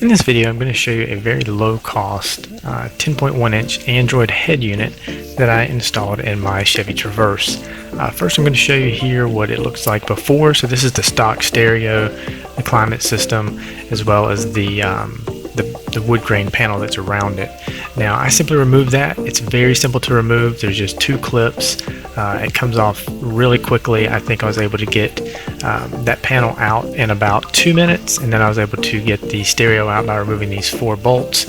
In this video, I'm going to show you a very low-cost 10.1-inch Android head unit that I installed in my Chevy Traverse. First, I'm going to show you here what it looks like before. So this is the stock stereo, the climate system, as well as the wood grain panel that's around it. Now, I simply removed that. It's very simple to remove. There's just two clips. It comes off really quickly. I think I was able to get that panel out in about 2 minutes, and then I was able to get the stereo out by removing these 4 bolts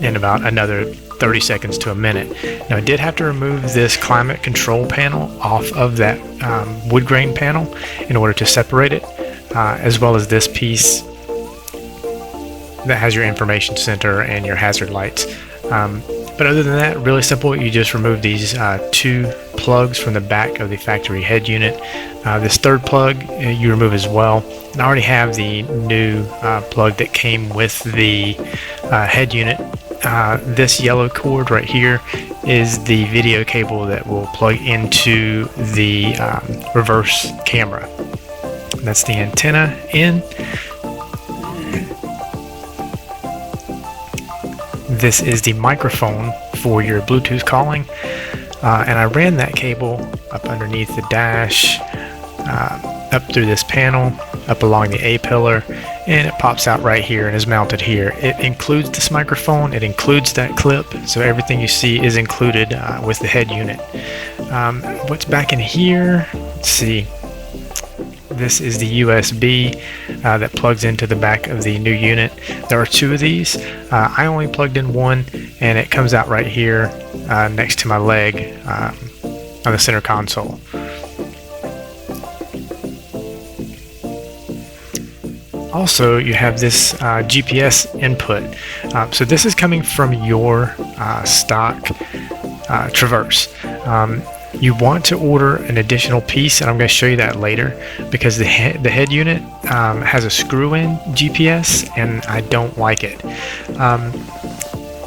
in about another 30 seconds to a minute. Now, I did have to remove this climate control panel off of that wood grain panel in order to separate it, as well as this piece that has your information center and your hazard lights. But other than that, really simple. You just remove these 2 plugs from the back of the factory head unit. This third plug you remove as well. And I already have the new plug that came with the head unit. This yellow cord right here is the video cable that will plug into the reverse camera. That's the antenna in. This is the microphone for your Bluetooth calling, and I ran that cable up underneath the dash, up through this panel, up along the A-pillar, and it pops out right here and is mounted here. It includes this microphone, it includes that clip, so everything you see is included with the head unit. What's back in here? Let's see. This is the USB that plugs into the back of the new unit. There are 2 of these. I only plugged in one, and it comes out right here next to my leg on the center console. Also, you have this GPS input. So this is coming from your stock Traverse. You want to order an additional piece, and I'm going to show you that later, because the head unit has a screw-in GPS, and I don't like it.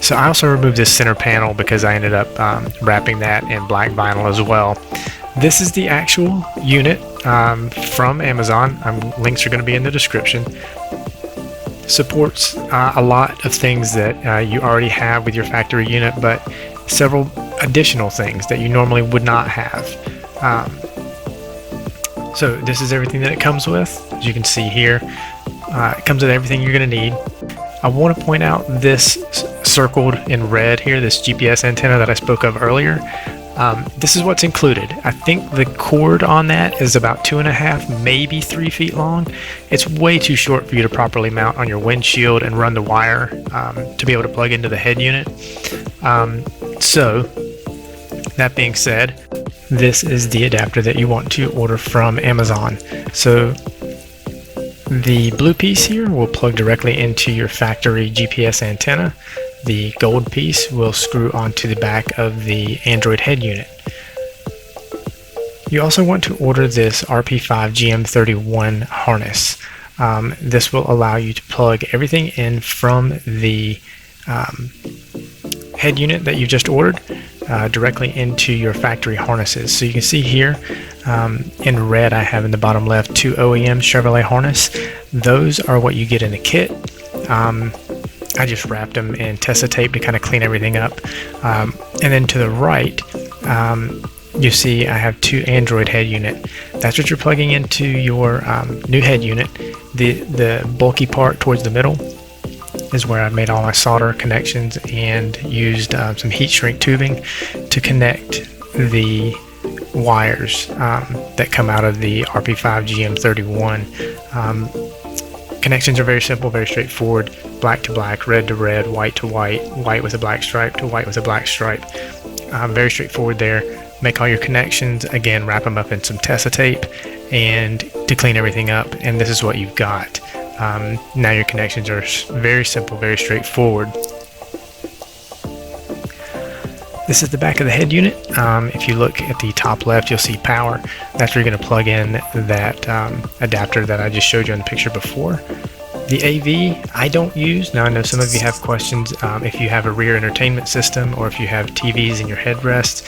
So I also removed this center panel because I ended up wrapping that in black vinyl as well. This is the actual unit from Amazon. Links are going to be in the description. Supports a lot of things that you already have with your factory unit, but several additional things that you normally would not have. So this is everything that it comes with. As you can see here, it comes with everything you're going to need. I want to point out this circled in red here, this GPS antenna that I spoke of earlier. This is what's included. I think the cord on that is about 2.5, maybe 3 feet long. It's way too short for you to properly mount on your windshield and run the wire to be able to plug into the head unit. So that being said, this is the adapter that you want to order from Amazon. So the blue piece here will plug directly into your factory GPS antenna. The gold piece will screw onto the back of the Android head unit. You also want to order this RP5 GM31 harness. This will allow you to plug everything in from the head unit that you've just ordered directly into your factory harnesses. So you can see here in red, I have in the bottom left 2 OEM Chevrolet harness. Those are what you get in a kit. I just wrapped them in Tessa tape to kind of clean everything up. And then to the right, you see I have 2 Android head unit. That's what you're plugging into your new head unit. The bulky part towards the middle is where I made all my solder connections and used some heat shrink tubing to connect the wires that come out of the RP5 GM31. Connections are very simple, very straightforward. Black to black, red to red, white to white, white with a black stripe to white with a black stripe. Very straightforward there. Make all your connections, again, wrap them up in some Tessa tape and to clean everything up, and this is what you've got. Now your connections are very simple, very straightforward. This is the back of the head unit. If you look at the top left, you'll see power. That's where you're going to plug in that adapter that I just showed you in the picture before. The AV I don't use. Now I know some of you have questions if you have a rear entertainment system or if you have TVs in your headrests.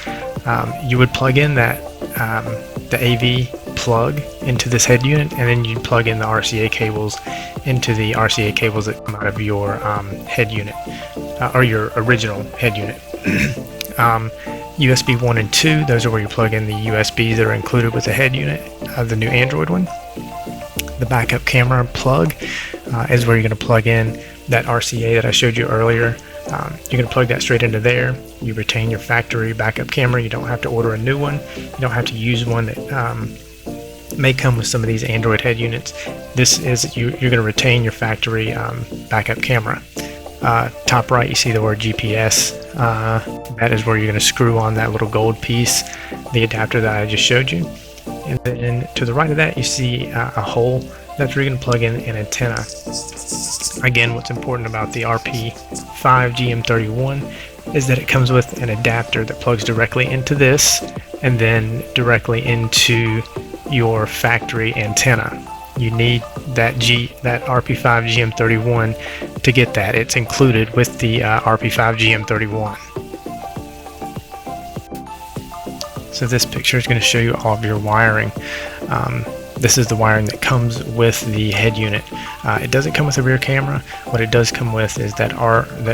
You would plug in that the AV plug into this head unit, and then you plug in the RCA cables into the RCA cables that come out of your head unit, or your original head unit. USB 1 and 2, those are where you plug in the USBs that are included with the head unit, the new Android one. The backup camera plug is where you're going to plug in that RCA that I showed you earlier. You're going to plug that straight into there. You retain your factory backup camera. You don't have to order a new one. You don't have to use one that may come with some of these Android head units. This is, you're going to retain your factory backup camera. Top right, you see the word GPS. That is where you're going to screw on that little gold piece, the adapter that I just showed you. And then to the right of that, you see a hole. That's where you're going to plug in an antenna. Again, what's important about the RP5 GM31 is that it comes with an adapter that plugs directly into this and then directly into your factory antenna. You need that RP5 GM31 to get that. It's included with the RP5 GM31. So this picture is going to show you all of your wiring. This is the wiring that comes with the head unit. It doesn't come with a rear camera. What it does come with is that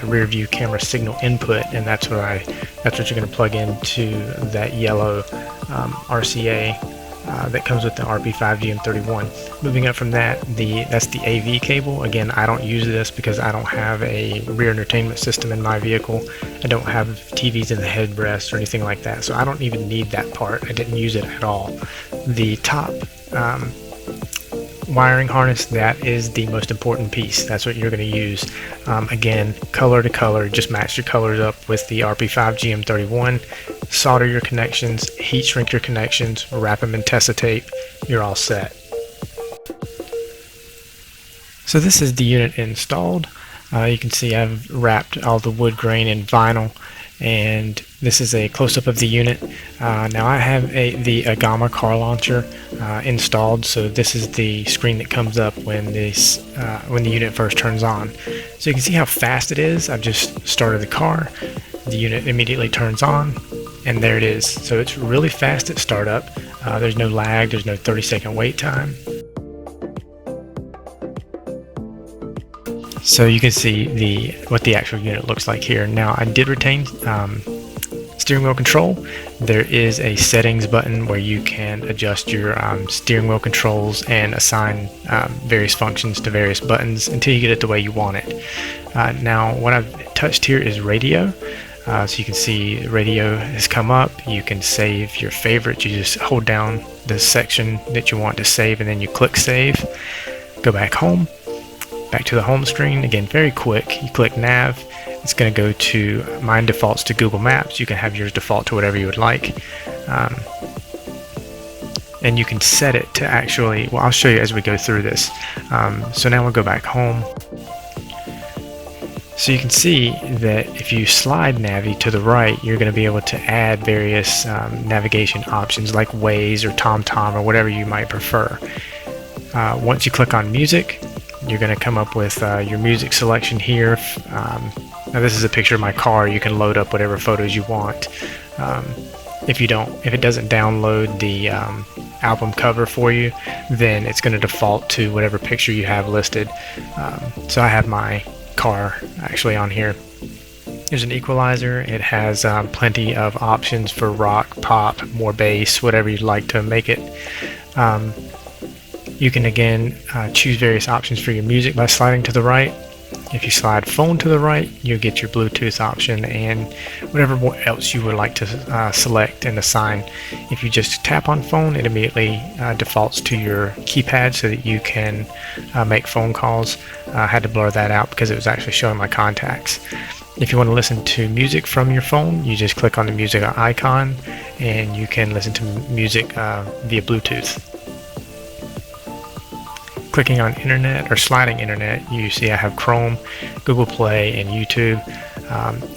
rear view camera signal input, and that's what you're going to plug into that yellow RCA that comes with the RP5 GM31. Moving up from that, that's the AV cable. Again, I don't use this because I don't have a rear entertainment system in my vehicle. I don't have TVs in the headrest or anything like that, so I don't even need that part. I didn't use it at all. The top wiring harness, that is the most important piece. That's what you're going to use. Again, color to color, just match your colors up with the RP5 GM31. Solder your connections, heat shrink your connections, wrap them in Tessa tape. You're all set. So this is the unit installed. You can see I've wrapped all the wood grain in vinyl, and this is a close-up of the unit. Now I have the Agama car launcher installed, so this is the screen that comes up when the unit first turns on. So you can see how fast it is. I've just started the car, the unit immediately turns on, and there it is. So it's really fast at startup. There's no lag, there's no 30-second wait time. So you can see what the actual unit looks like here. Now I did retain steering wheel control. There is a settings button where you can adjust your steering wheel controls and assign various functions to various buttons until you get it the way you want it. Now what I've touched here is radio. So you can see radio has come up. You can save your favorites. You just hold down the section that you want to save and then you click save. Go back home. Back to the home screen. Again, very quick. You click nav. It's going to go to, mine defaults to Google Maps. You can have yours default to whatever you would like. And you can set it to actually, well, I'll show you as we go through this. So now we'll go back home. So you can see that if you slide Navi to the right, you're going to be able to add various navigation options like Waze or TomTom or whatever you might prefer. Once you click on music, you're going to come up with your music selection here. Now this is a picture of my car. You can load up whatever photos you want. If it doesn't download the album cover for you, then it's going to default to whatever picture you have listed. So I have my car actually on here. There's an equalizer. It has plenty of options for rock, pop, more bass, whatever you'd like to make it. You can again choose various options for your music by sliding to the right. If you slide phone to the right, you'll get your Bluetooth option and whatever else you would like to select and assign. If you just tap on phone, it immediately defaults to your keypad so that you can make phone calls. I had to blur that out because it was actually showing my contacts. If you want to listen to music from your phone, you just click on the music icon and you can listen to music via Bluetooth. Clicking on internet or sliding internet, you see I have Chrome, Google Play, and YouTube.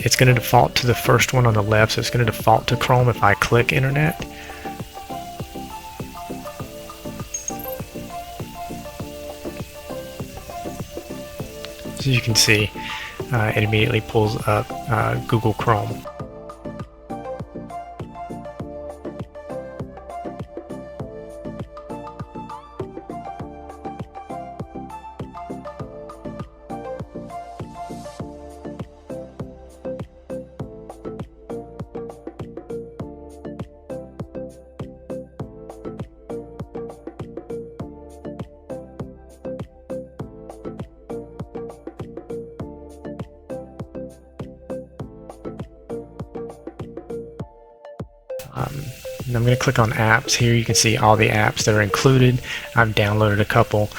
It's going to default to the first one on the left, so it's going to default to Chrome if I click internet. So you can see it immediately pulls up Google Chrome. And I'm going to click on apps. Here you can see all the apps that are included. I've downloaded a couple.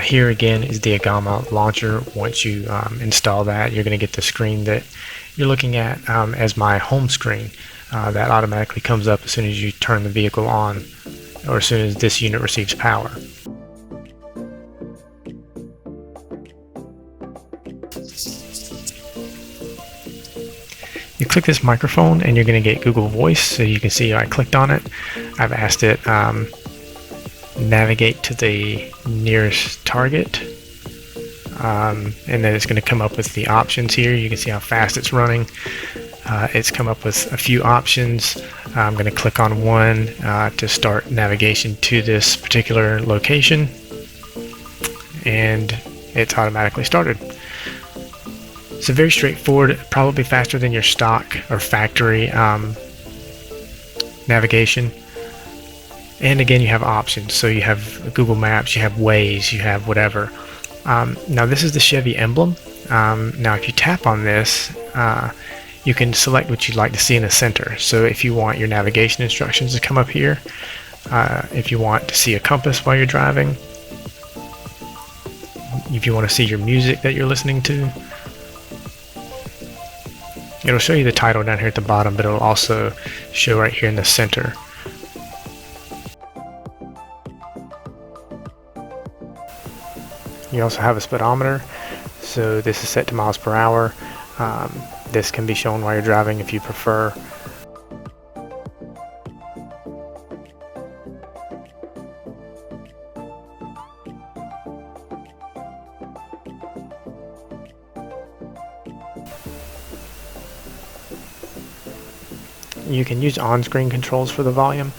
Here again is the Agama launcher. Once you install that, you're going to get the screen that you're looking at as my home screen. That automatically comes up as soon as you turn the vehicle on, or as soon as this unit receives power. You click this microphone and you're going to get Google Voice. So you can see I clicked on it. I've asked it navigate to the nearest target, and then it's going to come up with the options here. You can see how fast it's running. It's come up with a few options. I'm going to click on one to start navigation to this particular location, and it's automatically started. So very straightforward, probably faster than your stock or factory navigation. And again, you have options. So you have Google Maps, you have Waze, you have whatever. Now this is the Chevy emblem. Now if you tap on this, you can select what you'd like to see in the center. So if you want your navigation instructions to come up here, if you want to see a compass while you're driving, if you want to see your music that you're listening to, it'll show you the title down here at the bottom, but it'll also show right here in the center. You also have a speedometer, so this is set to miles per hour. This can be shown while you're driving if you prefer. You can use on-screen controls for the volume.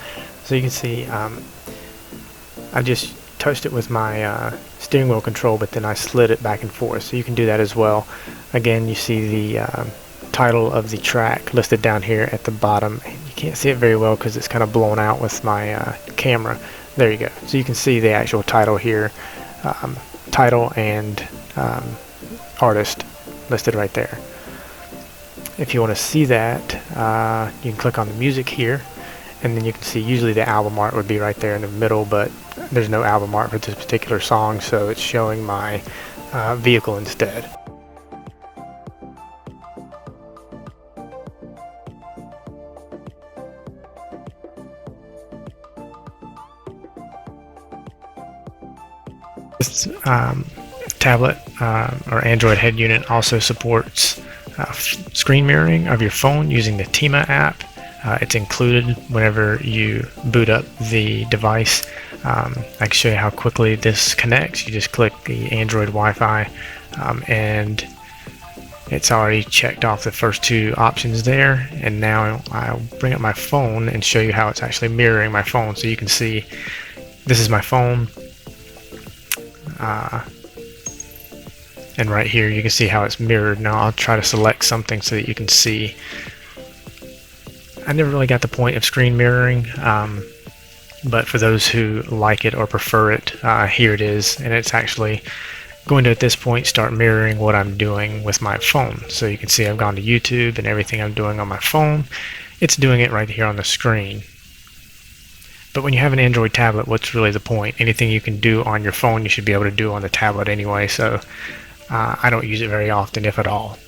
So you can see I just touched it with my steering wheel control, but then I slid it back and forth. So you can do that as well. Again, you see the title of the track listed down here at the bottom. You can't see it very well because it's kind of blown out with my camera. There you go. So you can see the actual title here, title and artist listed right there. If you want to see that, you can click on the music here, and then you can see usually the album art would be right there in the middle, but there's no album art for this particular song, so it's showing my vehicle instead. This tablet or Android head unit also supports screen mirroring of your phone using the Tima app. It's included whenever you boot up the device. I can show you how quickly this connects. You just click the Android Wi-Fi and it's already checked off the first two options there, and now I'll bring up my phone and show you how it's actually mirroring my phone. So you can see this is my phone, and right here you can see how it's mirrored. Now I'll try to select something so that you can see. I never really got the point of screen mirroring, but for those who like it or prefer it, here it is, and it's actually going to at this point start mirroring what I'm doing with my phone. So you can see I've gone to YouTube and everything I'm doing on my phone, it's doing it right here on the screen. But when you have an Android tablet, what's really the point? Anything you can do on your phone you should be able to do on the tablet anyway, so I don't use it very often, if at all.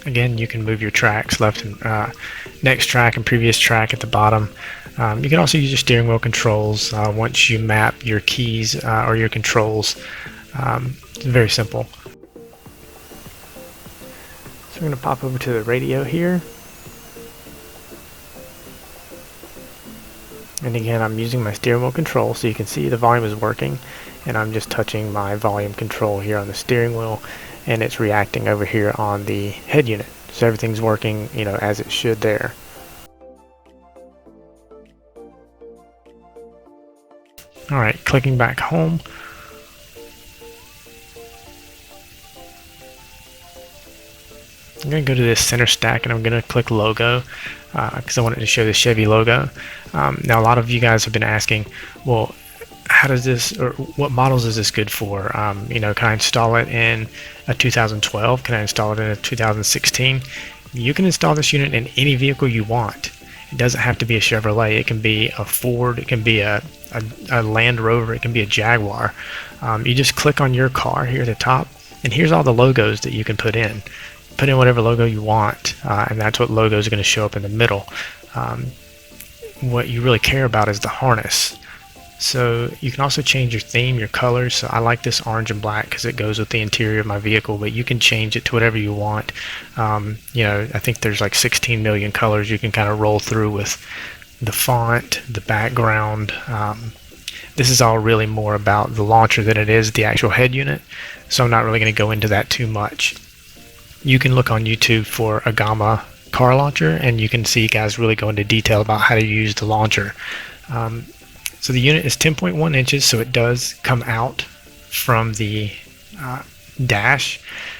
Again, you can move your tracks left and next track and previous track at the bottom. You can also use your steering wheel controls once you map your keys or your controls. It's very simple. So we're going to pop over to the radio here. And again, I'm using my steering wheel control, so you can see the volume is working, and I'm just touching my volume control here on the steering wheel, and it's reacting over here on the head unit. So everything's working, you know, as it should there. Alright, clicking back home. I'm going to go to this center stack and I'm going to click logo because I wanted to show the Chevy logo. Now a lot of you guys have been asking, well, how does this, or what models is this good for? You know, can I install it in a 2012? Can I install it in a 2016? You can install this unit in any vehicle you want. It doesn't have to be a Chevrolet. It can be a Ford. It can be a Land Rover. It can be a Jaguar. You just click on your car here at the top, and here's all the logos that you can put in. Put in whatever logo you want, and that's what logo is going to show up in the middle. What you really care about is the harness. So you can also change your theme, your colors. So I like this orange and black because it goes with the interior of my vehicle, but you can change it to whatever you want. You know, I think there's like 16 million colors you can kind of roll through with the font, the background. This is all really more about the launcher than it is the actual head unit, so I'm not really going to go into that too much. You can look on YouTube for a Gamma car launcher, and you can see guys really go into detail about how to use the launcher. So the unit is 10.1 inches, so it does come out from the dash.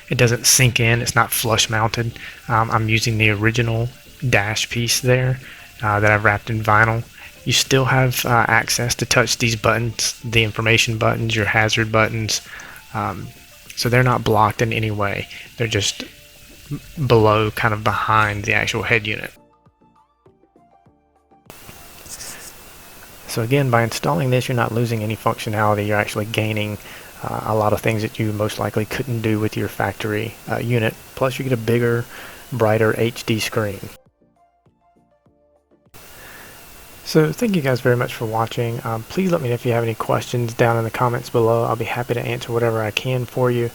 It doesn't sink in. It's not flush mounted. I'm using the original dash piece there that I've wrapped in vinyl. You still have access to touch these buttons, the information buttons, your hazard buttons. So they're not blocked in any way. They're just below, kind of behind the actual head unit. So again, by installing this, you're not losing any functionality. You're actually gaining a lot of things that you most likely couldn't do with your factory unit. Plus you get a bigger, brighter HD screen. So thank you guys very much for watching. Please let me know if you have any questions down in the comments below. I'll be happy to answer whatever I can for you.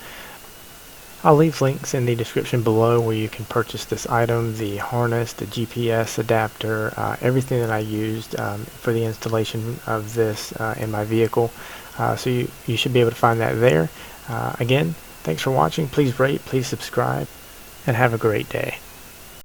I'll leave links in the description below where you can purchase this item, the harness, the GPS adapter, everything that I used for the installation of this in my vehicle. So you should be able to find that there. Again, thanks for watching. Please rate, please subscribe, and have a great day.